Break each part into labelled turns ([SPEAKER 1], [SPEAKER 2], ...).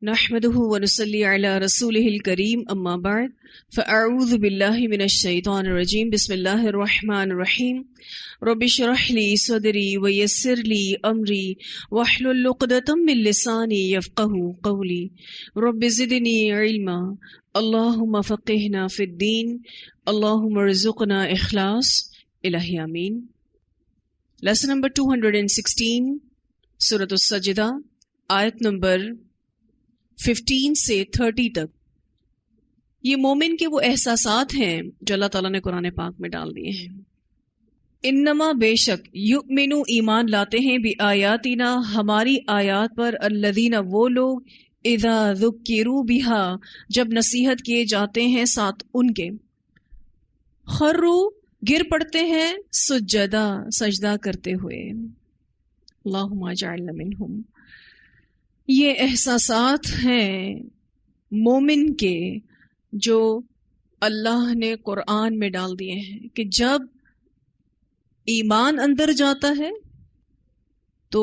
[SPEAKER 1] نحمده ونصلي على رسوله الكريم اما بعد فاعوذ بالله من الشيطان الرجيم بسم الله الرحمن الرحيم رب اشرح لي صدري ويسر لي امري واحلل عقدة من لساني يفقهوا قولي رب زدني علما اللهم فقهنا في الدين اللهم ارزقنا اخلاص الہی آمین. لیسن نمبر 216 سورۃ السجدہ آیت نمبر 15 سے 30 تک. یہ مومن کے وہ احساسات ہیں جو اللہ تعالیٰ نے قرآن پاک میں ڈال دیے ہیں. انما بے شک یؤمنو ایمان لاتے ہیں بآیاتنا ہماری آیات پر الذین وہ لوگ اذا ذکروا بہا جب نصیحت کیے جاتے ہیں ساتھ ان کے خروا گر پڑتے ہیں سجدہ سجدہ کرتے ہوئے. اللہم اجعلنا منہم. یہ احساسات ہیں مومن کے جو اللہ نے قرآن میں ڈال دیے ہیں کہ جب ایمان اندر جاتا ہے تو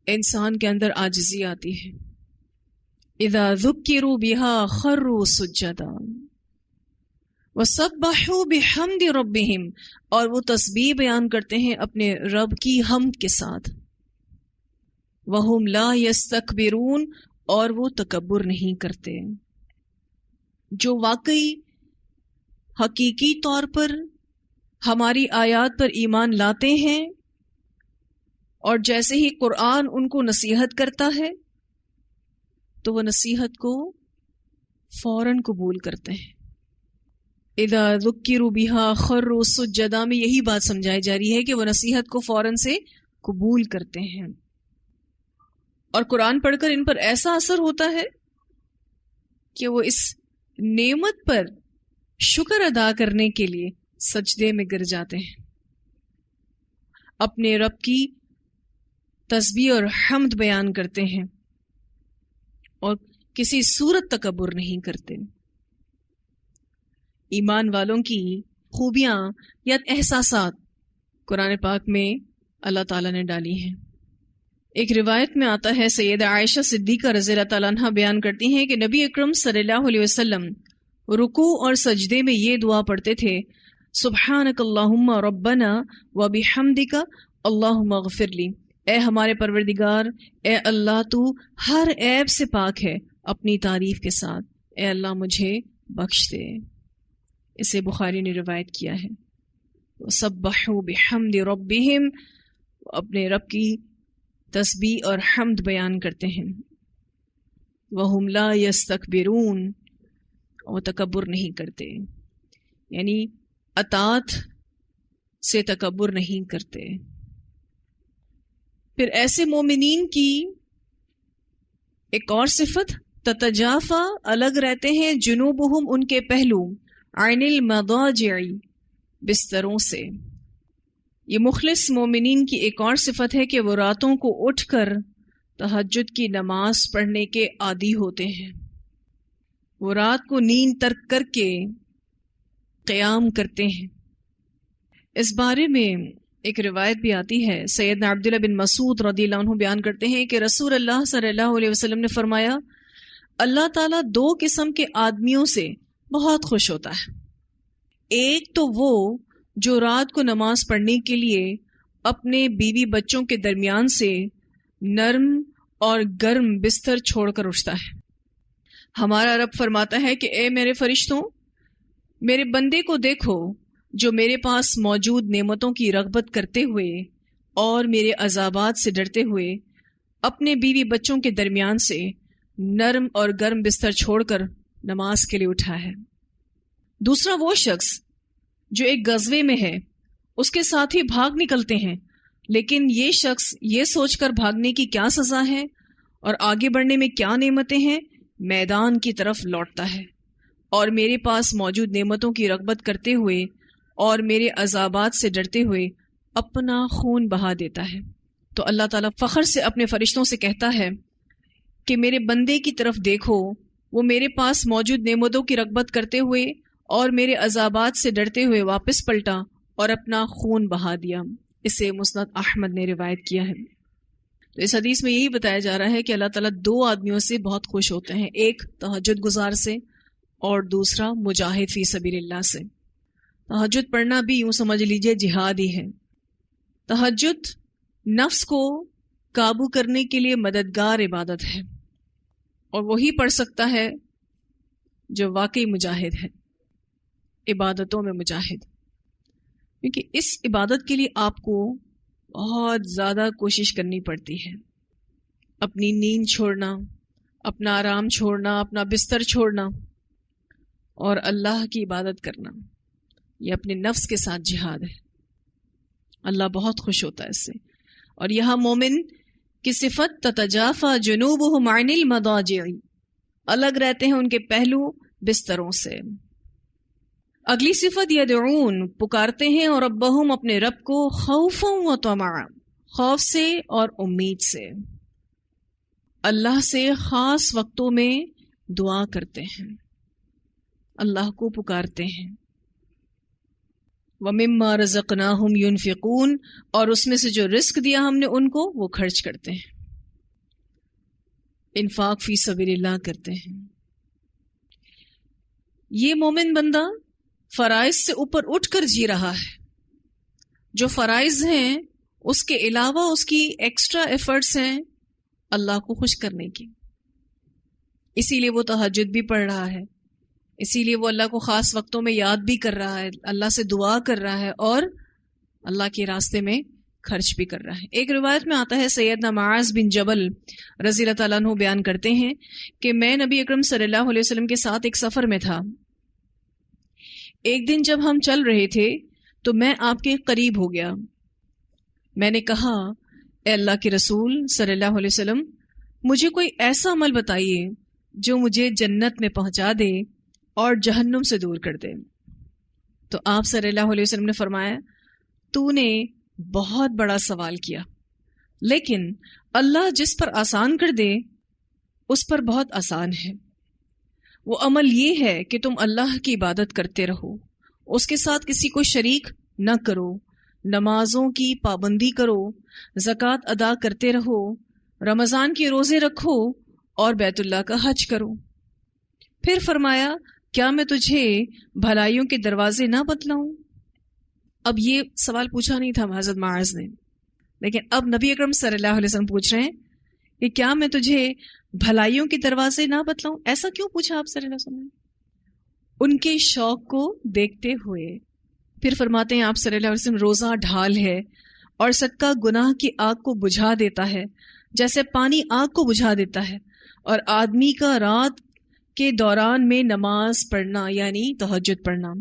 [SPEAKER 1] انسان کے اندر عاجزی آتی ہے. اذا ذکروا بها خروا سجدا وسبحوا بحمد ربهم اور وہ تسبیح بیان کرتے ہیں اپنے رب کی حمد کے ساتھ. وَهُمْ لَا يَسْتَكْبِرُونَ اور وہ تکبر نہیں کرتے. جو واقعی حقیقی طور پر ہماری آیات پر ایمان لاتے ہیں اور جیسے ہی قرآن ان کو نصیحت کرتا ہے تو وہ نصیحت کو فوراً قبول کرتے ہیں. اِذَا ذُكِّرُوا بِهَا خَرُّوا سُجَّدًا میں یہی بات سمجھائی جا رہی ہے کہ وہ نصیحت کو فوراً سے قبول کرتے ہیں اور قرآن پڑھ کر ان پر ایسا اثر ہوتا ہے کہ وہ اس نعمت پر شکر ادا کرنے کے لیے سجدے میں گر جاتے ہیں، اپنے رب کی تسبیح اور حمد بیان کرتے ہیں اور کسی صورت تکبر نہیں کرتے. ایمان والوں کی خوبیاں یا احساسات قرآن پاک میں اللہ تعالیٰ نے ڈالی ہیں. ایک روایت میں آتا ہے سیدہ عائشہ صدیقہ رضی اللہ تعالیٰ عنہ بیان کرتی ہیں کہ نبی اکرم صلی اللہ علیہ وسلم رکوع اور سجدے میں یہ دعا پڑھتے تھے سبحانک اللہم ربنا وبحمدک اللہم اغفر لی. اے ہمارے پروردگار، اے اللہ تو ہر عیب سے پاک ہے اپنی تعریف کے ساتھ، اے اللہ مجھے بخش دے. اسے بخاری نے روایت کیا ہے. سبحوا بحمد ربہم اپنے رب کی تسبیح اور حمد بیان کرتے ہیں. وَهُمْ لَا يَسْتَكْبِرُونَ اور تکبر نہیں کرتے، یعنی اطاعت سے تکبر نہیں کرتے. پھر ایسے مومنین کی ایک اور صفت تتجافا الگ رہتے ہیں جنوبہم ان کے پہلو عن المضاجع بستروں سے. یہ مخلص مومنین کی ایک اور صفت ہے کہ وہ راتوں کو اٹھ کر تہجد کی نماز پڑھنے کے عادی ہوتے ہیں. وہ رات کو نیند ترک کر کے قیام کرتے ہیں. اس بارے میں ایک روایت بھی آتی ہے. سیدنا عبداللہ بن مسعود رضی اللہ عنہ بیان کرتے ہیں کہ رسول اللہ صلی اللہ علیہ وسلم نے فرمایا اللہ تعالیٰ 2 قسم کے آدمیوں سے بہت خوش ہوتا ہے. ایک تو وہ جو رات کو نماز پڑھنے کے لیے اپنے بیوی بچوں کے درمیان سے نرم اور گرم بستر چھوڑ کر اٹھتا ہے. ہمارا رب فرماتا ہے کہ اے میرے فرشتوں، میرے بندے کو دیکھو جو میرے پاس موجود نعمتوں کی رغبت کرتے ہوئے اور میرے عذابات سے ڈرتے ہوئے اپنے بیوی بچوں کے درمیان سے نرم اور گرم بستر چھوڑ کر نماز کے لیے اٹھا ہے. دوسرا وہ شخص جو ایک غزوے میں ہے، اس کے ساتھ ہی بھاگ نکلتے ہیں، لیکن یہ شخص یہ سوچ کر بھاگنے کی کیا سزا ہے اور آگے بڑھنے میں کیا نعمتیں ہیں، میدان کی طرف لوٹتا ہے اور میرے پاس موجود نعمتوں کی رغبت کرتے ہوئے اور میرے عذابات سے ڈرتے ہوئے اپنا خون بہا دیتا ہے. تو اللہ تعالیٰ فخر سے اپنے فرشتوں سے کہتا ہے کہ میرے بندے کی طرف دیکھو، وہ میرے پاس موجود نعمتوں کی رغبت کرتے ہوئے اور میرے عذابات سے ڈرتے ہوئے واپس پلٹا اور اپنا خون بہا دیا. اسے مسند احمد نے روایت کیا ہے. تو اس حدیث میں یہی بتایا جا رہا ہے کہ اللہ تعالیٰ دو آدمیوں سے بہت خوش ہوتے ہیں، ایک تہجد گزار سے اور دوسرا مجاہد فی سبیل اللہ سے۔ تہجد پڑھنا بھی یوں سمجھ لیجئے جہاد ہی ہے۔ تہجد نفس کو قابو کرنے کے لیے مددگار عبادت ہے، اور وہی پڑھ سکتا ہے جو واقعی مجاہد ہے، عبادتوں میں مجاہد۔ کیونکہ اس عبادت کے لیے آپ کو بہت زیادہ کوشش کرنی پڑتی ہے، اپنی نیند چھوڑنا، اپنا آرام چھوڑنا، اپنا بستر چھوڑنا اور اللہ کی عبادت کرنا، یہ اپنے نفس کے ساتھ جہاد ہے۔ اللہ بہت خوش ہوتا ہے اس سے۔ اور یہاں مومن کی صفت تتجافا جنوبہم عن المضاجع، الگ رہتے ہیں ان کے پہلو بستروں سے۔ اگلی صفت یدعون، پکارتے ہیں، اور ربہم، اپنے رب کو، خوفا و طمعا، خوف سے اور امید سے۔ اللہ سے خاص وقتوں میں دعا کرتے ہیں، اللہ کو پکارتے ہیں۔ وَمِمَّا رَزَقْنَاهُمْ يُنْفِقُونَ، اور اس میں سے جو رزق دیا ہم نے ان کو وہ خرچ کرتے ہیں، انفاق فی سبیل اللہ کرتے ہیں۔ یہ مومن بندہ فرائض سے اوپر اٹھ کر جی رہا ہے۔ جو فرائض ہیں اس کے علاوہ اس کی ایکسٹرا ایفرٹس ہیں اللہ کو خوش کرنے کی، اسی لیے وہ تہجد بھی پڑھ رہا ہے، اسی لیے وہ اللہ کو خاص وقتوں میں یاد بھی کر رہا ہے، اللہ سے دعا کر رہا ہے اور اللہ کے راستے میں خرچ بھی کر رہا ہے۔ ایک روایت میں آتا ہے، سیدنا معاذ بن جبل رضی اللہ تعالیٰ عنہ بیان کرتے ہیں کہ میں نبی اکرم صلی اللہ علیہ وسلم کے ساتھ ایک سفر میں تھا۔ ایک دن جب ہم چل رہے تھے تو میں آپ کے قریب ہو گیا۔ میں نے کہا، اے اللہ کے رسول صلی اللہ علیہ وسلم، مجھے کوئی ایسا عمل بتائیے جو مجھے جنت میں پہنچا دے اور جہنم سے دور کر دے۔ تو آپ صلی اللہ علیہ وسلم نے فرمایا، تو نے بہت بڑا سوال کیا، لیکن اللہ جس پر آسان کر دے اس پر بہت آسان ہے۔ وہ عمل یہ ہے کہ تم اللہ کی عبادت کرتے رہو، اس کے ساتھ کسی کو شریک نہ کرو، نمازوں کی پابندی کرو، زکوٰۃ ادا کرتے رہو، رمضان کے روزے رکھو اور بیت اللہ کا حج کرو۔ پھر فرمایا، کیا میں تجھے بھلائیوں کے دروازے نہ بتلاؤں؟ اب یہ سوال پوچھا نہیں تھا حضرت معاذ نے، لیکن اب نبی اکرم صلی اللہ علیہ وسلم پوچھ رہے ہیں کہ کیا میں تجھے بھلائیوں کے دروازے نہ بتلاؤں؟ ایسا کیوں پوچھا آپ صلی اللہ علیہ وسلم؟ ان کے شوق کو دیکھتے ہوئے پھر فرماتے ہیں آپ صلی اللہ علیہ وسلم، روزہ ڈھال ہے اور صدقہ گناہ کی آگ کو بجھا دیتا ہے جیسے پانی آگ کو بجھا دیتا ہے، اور آدمی کا رات کے دوران میں نماز پڑھنا یعنی تہجد پڑھنا۔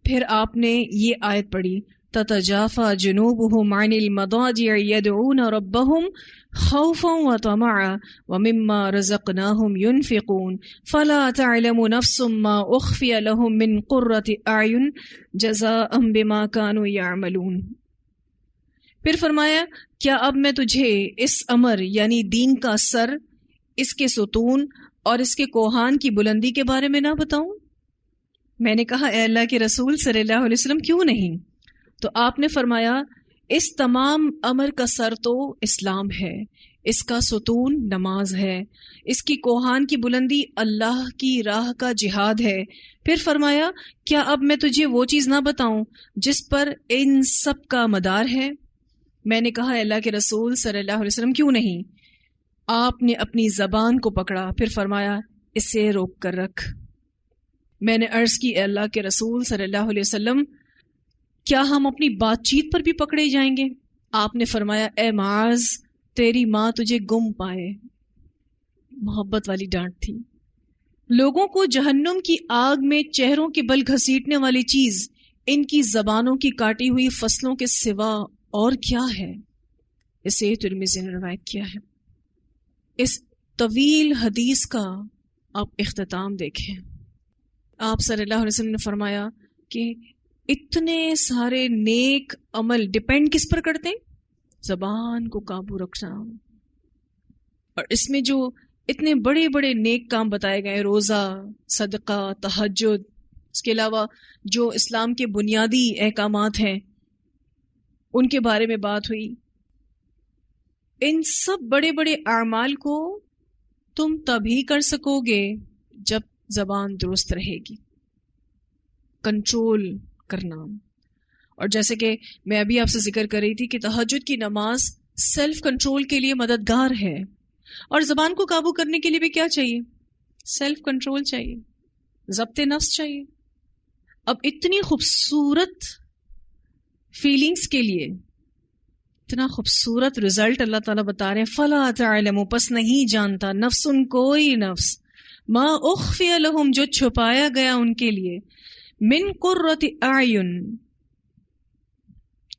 [SPEAKER 1] پھر آپ نے یہ آیت پڑھی، تتجافا جنوبہم عن المضاجع یدعون ربہم خوفا وطمعا ومما رزقناہم ينفقون فلا تعلم نفس ما اخفی لهم من قرۃ اعین جزاء بما كانوا يعملون۔ پھر فرمایا، کیا اب میں تجھے اس امر یعنی دین کا سر، اس کے ستون اور اس کے کوہان کی بلندی کے بارے میں نہ بتاؤں؟ میں نے کہا، اے اللہ کے رسول صلی اللہ علیہ وسلم، کیوں نہیں؟ تو آپ نے فرمایا، اس تمام امر کا سر تو اسلام ہے، اس کا ستون نماز ہے، اس کی کوہان کی بلندی اللہ کی راہ کا جہاد ہے۔ پھر فرمایا، کیا اب میں تجھے وہ چیز نہ بتاؤں جس پر ان سب کا مدار ہے؟ میں نے کہا، اے اللہ کے رسول صلی اللہ علیہ وسلم، کیوں نہیں؟ آپ نے اپنی زبان کو پکڑا، پھر فرمایا، اسے روک کر رکھ۔ میں نے عرض کی، اے اللہ کے رسول صلی اللہ علیہ وسلم، کیا ہم اپنی بات چیت پر بھی پکڑے جائیں گے؟ آپ نے فرمایا، اے معاذ، تیری ماں تجھے گم پائے۔ محبت والی ڈانٹ تھی۔ لوگوں کو جہنم کی آگ میں چہروں کے بل گھسیٹنے والی چیز ان کی زبانوں کی کاٹی ہوئی فصلوں کے سوا اور کیا ہے؟ اسے ترمذی نے روایت کیا ہے۔ اس طویل حدیث کا آپ اختتام دیکھیں۔ آپ صلی اللہ علیہ وسلم نے فرمایا کہ اتنے سارے نیک عمل ڈیپینڈ کس پر کرتے ہیں؟ زبان کو قابو رکھنا۔ اور اس میں جو اتنے بڑے بڑے نیک کام بتائے گئے، روزہ، صدقہ، تہجد، اس کے علاوہ جو اسلام کے بنیادی احکامات ہیں ان کے بارے میں بات ہوئی، ان سب بڑے بڑے اعمال کو تم تبھی کر سکو گے جب زبان درست رہے گی. کنٹرول کرنا. اور جیسے کہ میں ابھی آپ سے ذکر کر رہی تھی کہ تہجد کی نماز سیلف کنٹرول کے لیے مددگار ہے، اور زبان کو قابو کرنے کے لیے بھی کیا چاہیے؟ سیلف کنٹرول چاہیے، ضبط نفس چاہیے. اب اتنی خوبصورت فیلنگز کے لیے اتنا خوبصورت رزلٹ اللہ تعالیٰ بتا رہے ہیں، فَلَا تَعْلَمُ پس نہیں جانتا، نفسن کوئی نفس، ما اخفی لہم جو چھپایا گیا ان کے لیے، من قرۃ اعین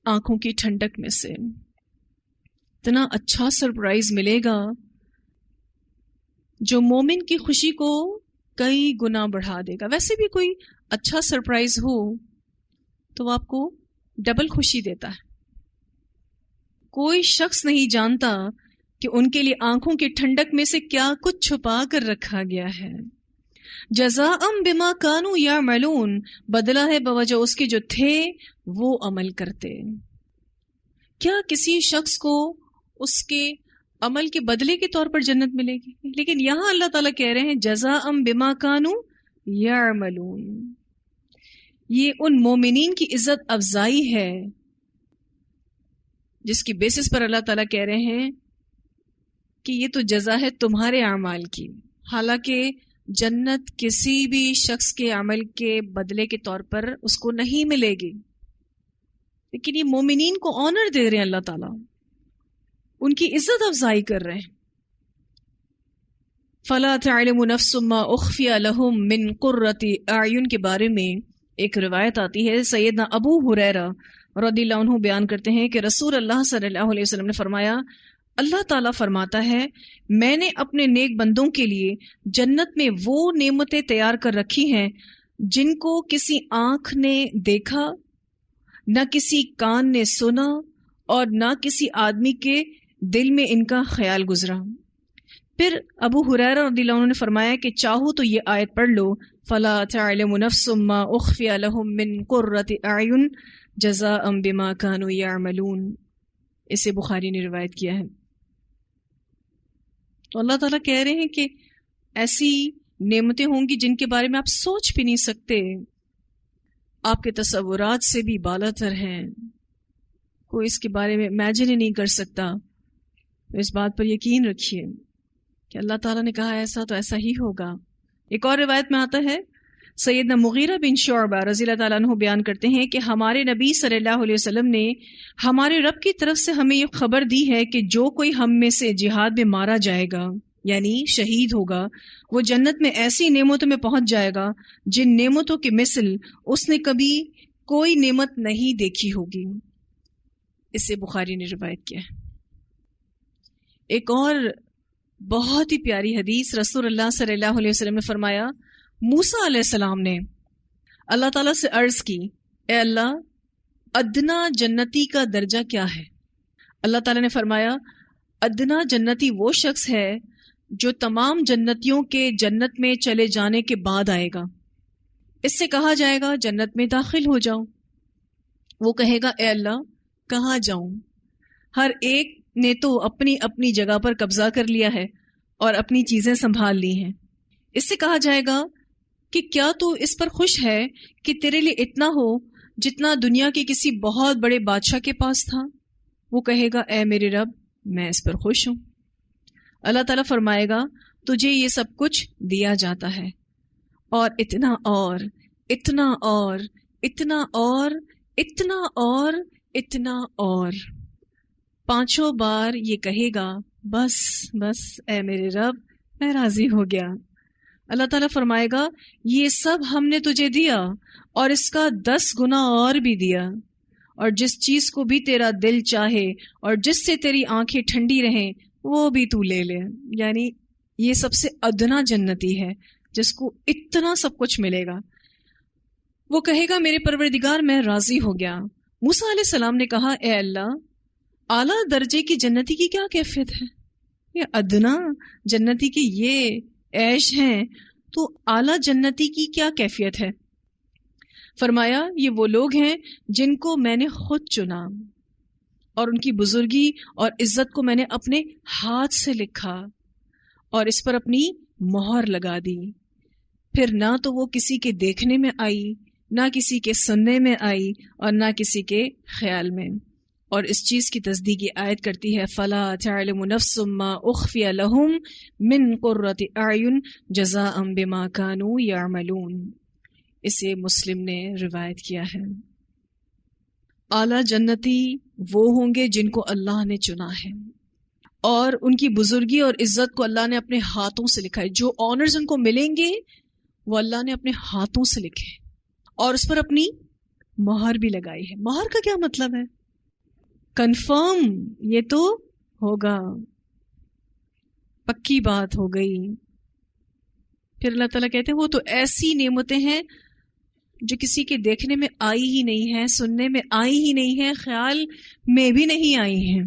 [SPEAKER 1] آنکھوں کی ٹھنڈک میں سے. اتنا اچھا سرپرائز ملے گا جو مومن کی خوشی کو کئی گنا بڑھا دے گا. ویسے بھی کوئی اچھا سرپرائز ہو تو وہ آپ کو ڈبل خوشی دیتا ہے. کوئی شخص نہیں جانتا کہ ان کے لیے آنکھوں کی ٹھنڈک میں سے کیا کچھ چھپا کر رکھا گیا ہے. جزاء بما کانوا یعملون بدلہ ہے بوجہ اس کے جو تھے وہ عمل کرتے. کیا کسی شخص کو اس کے عمل کے بدلے کے طور پر جنت ملے گی؟ لیکن یہاں اللہ تعالیٰ کہہ رہے ہیں جزاء بما کانوا یعملون. یہ ان مومنین کی عزت افزائی ہے جس کی بیسس پر اللہ تعالیٰ کہہ رہے ہیں کہ یہ تو جزا ہے تمہارے اعمال کی. حالانکہ جنت کسی بھی شخص کے عمل کے بدلے کے طور پر اس کو نہیں ملے گی، لیکن یہ مومنین کو آنر دے رہے ہیں اللہ تعالیٰ، ان کی عزت افزائی کر رہے ہیں. فَلَا تَعْلَمُ نَفْسٌ مَّا أُخْفِيَ لَهُم مِّن قُرَّةِ أَعْيُن کے بارے میں ایک روایت آتی ہے. سیدنا ابو ہریرہ رضی اللہ عنہ بیان کرتے ہیں کہ رسول اللہ صلی اللہ علیہ وسلم نے فرمایا، اللہ تعالیٰ فرماتا ہے میں نے اپنے نیک بندوں کے لیے جنت میں وہ نعمتیں تیار کر رکھی ہیں جن کو کسی آنکھ نے دیکھا، نہ کسی کان نے سنا، اور نہ کسی آدمی کے دل میں ان کا خیال گزرا. پھر ابو ہریرہ رضی اللہ عنہ نے فرمایا کہ چاہو تو یہ آیت پڑھ لو، فَلَا تَعْلَمُ نَفْسٌ مَّا أُخْفِيَ لَهُم مِّن قُرَّةِ أَعْيُن جزاء بما كانوا يعملون. اسے بخاری نے روایت کیا ہے. تو اللہ تعالیٰ کہہ رہے ہیں کہ ایسی نعمتیں ہوں گی جن کے بارے میں آپ سوچ بھی نہیں سکتے، آپ کے تصورات سے بھی بالا تر ہیں، کوئی اس کے بارے میں امیجن ہی نہیں کر سکتا. تو اس بات پر یقین رکھیے کہ اللہ تعالیٰ نے کہا ایسا تو ایسا ہی ہوگا. ایک اور روایت میں آتا ہے، سیدنا مغیرہ بن شعبہ رضی اللہ تعالیٰ عنہ بیان کرتے ہیں کہ ہمارے نبی صلی اللہ علیہ وسلم نے ہمارے رب کی طرف سے ہمیں یہ خبر دی ہے کہ جو کوئی ہم میں سے جہاد میں مارا جائے گا، یعنی شہید ہوگا، وہ جنت میں ایسی نعمتوں میں پہنچ جائے گا جن نعمتوں کی مثل اس نے کبھی کوئی نعمت نہیں دیکھی ہوگی. اسے بخاری نے روایت کیا ہے. ایک اور بہت ہی پیاری حدیث، رسول اللہ صلی اللہ علیہ وسلم نے فرمایا، موسیٰ علیہ السلام نے اللہ تعالیٰ سے عرض کی، اے اللہ ادنا جنتی کا درجہ کیا ہے؟ اللہ تعالیٰ نے فرمایا، ادنا جنتی وہ شخص ہے جو تمام جنتیوں کے جنت میں چلے جانے کے بعد آئے گا. اس سے کہا جائے گا جنت میں داخل ہو جاؤ. وہ کہے گا اے اللہ کہاں جاؤں؟ ہر ایک نے تو اپنی اپنی جگہ پر قبضہ کر لیا ہے اور اپنی چیزیں سنبھال لی ہیں. اس سے کہا جائے گا کہ کیا تو اس پر خوش ہے کہ تیرے لیے اتنا ہو جتنا دنیا کے کسی بہت بڑے بادشاہ کے پاس تھا؟ وہ کہے گا اے میرے رب میں اس پر خوش ہوں. اللہ تعالیٰ فرمائے گا تجھے یہ سب کچھ دیا جاتا ہے، اور اتنا اور اتنا اور اتنا اور اتنا اور اتنا اور. 5 بار یہ کہے گا بس بس اے میرے رب میں راضی ہو گیا. اللہ تعالیٰ فرمائے گا یہ سب ہم نے تجھے دیا اور اس کا 10 گنا اور بھی دیا، اور جس چیز کو بھی تیرا دل چاہے اور جس سے تیری آنکھیں ٹھنڈی رہیں وہ بھی تو لے لے. یعنی یہ سب سے ادنا جنتی ہے جس کو اتنا سب کچھ ملے گا. وہ کہے گا میرے پروردگار میں راضی ہو گیا. موسیٰ علیہ السلام نے کہا اے اللہ اعلیٰ درجے کی جنتی کی کیا کیفیت ہے؟ یہ ادنا جنتی کی یہ عیش ہیں تو اعلیٰ جنتی کی کیا کیفیت ہے؟ فرمایا یہ وہ لوگ ہیں جن کو میں نے خود چنا. اور ان کی بزرگی اور عزت کو میں نے اپنے ہاتھ سے لکھا اور اس پر اپنی مہر لگا دی. پھر نہ تو وہ کسی کے دیکھنے میں آئی، نہ کسی کے سننے میں آئی، اور نہ کسی کے خیال میں. اور اس چیز کی تصدیق یہ آیت کرتی ہے فَلَا تَعْلَمُ نَفْسٌ مَّا أُخْفِيَ لَهُم مِّن قُرَّةِ أَعْيُنٍ جَزَاءً بِمَا كَانُوا يَعْمَلُونَ. اسے مسلم نے روایت کیا ہے. اعلیٰ جنتی وہ ہوں گے جن کو اللہ نے چنا ہے، اور ان کی بزرگی اور عزت کو اللہ نے اپنے ہاتھوں سے لکھا ہے. جو آنرز ان کو ملیں گے وہ اللہ نے اپنے ہاتھوں سے لکھے اور اس پر اپنی مہر بھی لگائی ہے. مہر کا کیا مطلب ہے؟ کنفرم، یہ تو ہوگا، پکی بات ہو گئی. پھر اللہ تعالیٰ کہتے ہیں وہ تو ایسی نعمتیں ہیں جو کسی کے دیکھنے میں آئی ہی نہیں ہے، سننے میں آئی ہی نہیں ہے، خیال میں بھی نہیں آئی ہیں.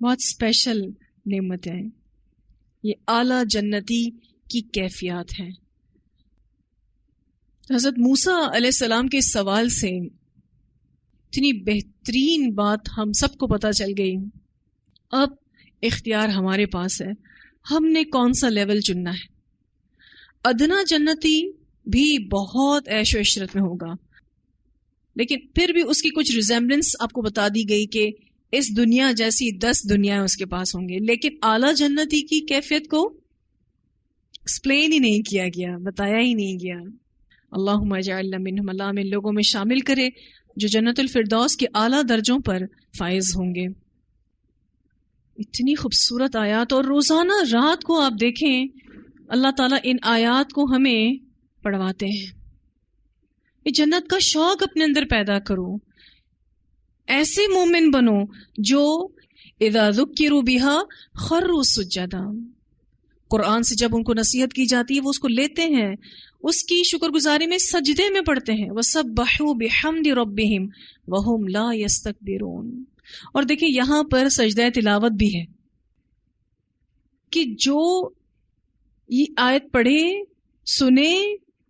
[SPEAKER 1] بہت اسپیشل نعمتیں. یہ اعلیٰ جنتی کی کیفیات ہیں. حضرت موسیٰ علیہ السلام کے سوال سے اتنی بہترین بات ہم سب کو پتہ چل گئی. اب اختیار ہمارے پاس ہے، ہم نے کون سا لیول چننا ہے. ادنا جنتی بھی بہت عیش و عشرت میں ہوگا، لیکن پھر بھی اس کی کچھ ریزیمبلنس آپ کو بتا دی گئی کہ اس دنیا جیسی 10 دنیا اس کے پاس ہوں گے. لیکن اعلیٰ جنتی کی کیفیت کو ایکسپلین ہی نہیں کیا گیا، بتایا ہی نہیں گیا. اللہم اجعلنا منہم، اللہ ہمیں لوگوں میں شامل کرے جو جنت الفردوس کے اعلیٰ درجوں پر فائز ہوں گے. اتنی خوبصورت آیات، اور روزانہ رات کو آپ دیکھیں اللہ تعالیٰ ان آیات کو ہمیں پڑھواتے ہیں. یہ جنت کا شوق اپنے اندر پیدا کرو. ایسے مومن بنو جو اذا ذکروا بها خروا سجدا. قرآن سے جب ان کو نصیحت کی جاتی ہے وہ اس کو لیتے ہیں، اس کی شکر گزاری میں سجدے میں پڑھتے ہیں. وَسَبَّحُوا بِحَمْدِ رَبِّهِمْ وَهُمْ لَا يَسْتَكْبِرُونَ. اور دیکھیں یہاں پر سجدہ تلاوت بھی ہے کہ جو یہ آیت پڑھے سنے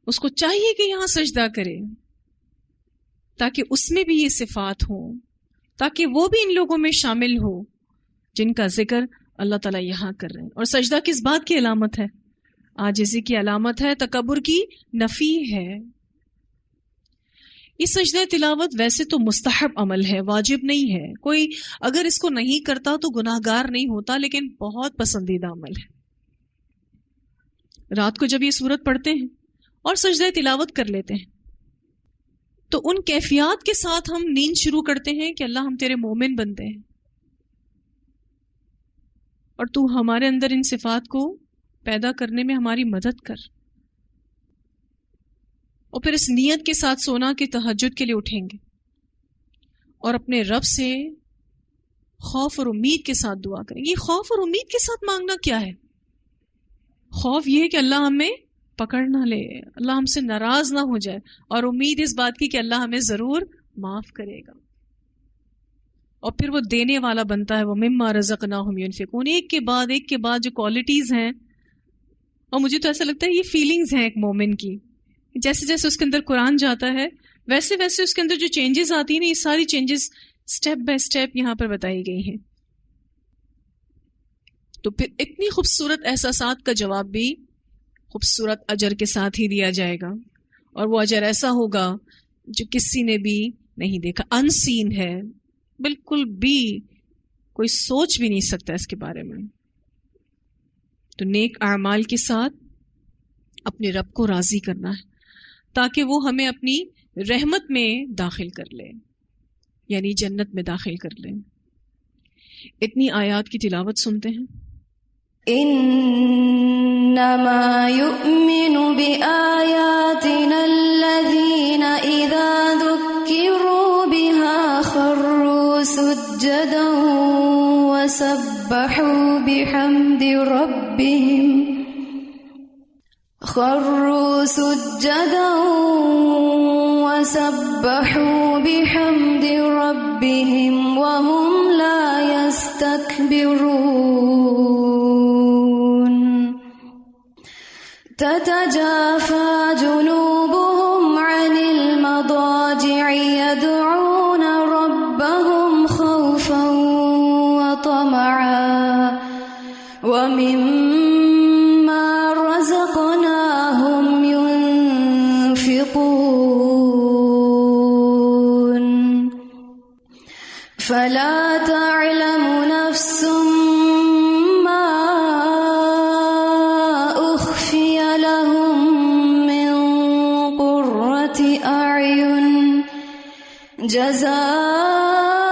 [SPEAKER 1] اس کو چاہیے کہ یہاں سجدہ کرے، تاکہ اس میں بھی یہ صفات ہوں، تاکہ وہ بھی ان لوگوں میں شامل ہو جن کا ذکر اللہ تعالیٰ یہاں کر رہے ہیں. اور سجدہ کس بات کی علامت ہے؟ عاجزی کی علامت ہے، تکبر کی نفی ہے. یہ سجدہ تلاوت ویسے تو مستحب عمل ہے، واجب نہیں ہے. کوئی اگر اس کو نہیں کرتا تو گناہگار نہیں ہوتا، لیکن بہت پسندیدہ عمل ہے. رات کو جب یہ سورت پڑھتے ہیں اور سجدہ تلاوت کر لیتے ہیں تو ان کیفیات کے ساتھ ہم نیند شروع کرتے ہیں کہ اللہ ہم تیرے مومن بنتے ہیں، اور تو ہمارے اندر ان صفات کو پیدا کرنے میں ہماری مدد کر. اور پھر اس نیت کے ساتھ سونا کہ تہجد کے لیے اٹھیں گے اور اپنے رب سے خوف اور امید کے ساتھ دعا کریں گے. یہ خوف اور امید کے ساتھ مانگنا کیا ہے؟ خوف یہ ہے کہ اللہ ہمیں پکڑ نہ لے، اللہ ہم سے ناراض نہ ہو جائے، اور امید اس بات کی کہ اللہ ہمیں ضرور معاف کرے گا. اور پھر وہ دینے والا بنتا ہے، وہ مما رزقناہم ينفقون. ایک کے بعد جو کوالٹیز ہیں، اور مجھے تو ایسا لگتا ہے یہ فیلنگز ہیں ایک مومن کی. جیسے جیسے اس کے اندر قرآن جاتا ہے ویسے ویسے اس کے اندر جو چینجز آتی ہیں نا، یہ ساری چینجز سٹیپ بائی سٹیپ یہاں پر بتائی گئی ہیں. تو پھر اتنی خوبصورت احساسات کا جواب بھی خوبصورت اجر کے ساتھ ہی دیا جائے گا، اور وہ اجر ایسا ہوگا جو کسی نے بھی نہیں دیکھا، ان سین ہے، بالکل بھی کوئی سوچ بھی نہیں سکتا اس کے بارے میں. تو نیک اعمال کے ساتھ اپنے رب کو راضی کرنا ہے تاکہ وہ ہمیں اپنی رحمت میں داخل کر لے، یعنی جنت میں داخل کر لے. اتنی آیات کی تلاوت سنتے ہیں.
[SPEAKER 2] انما يؤمن بآياتنا الذين اذا ذكروا بها خروا سجدا وسبحوا بحمد ربهم وهم لا يستكبرون. تتجافى جنوبهم عن المضاجع يدعون ربهم خوفا فلا تعلم نفس ما أخفي لهم من قرة أعين جزاء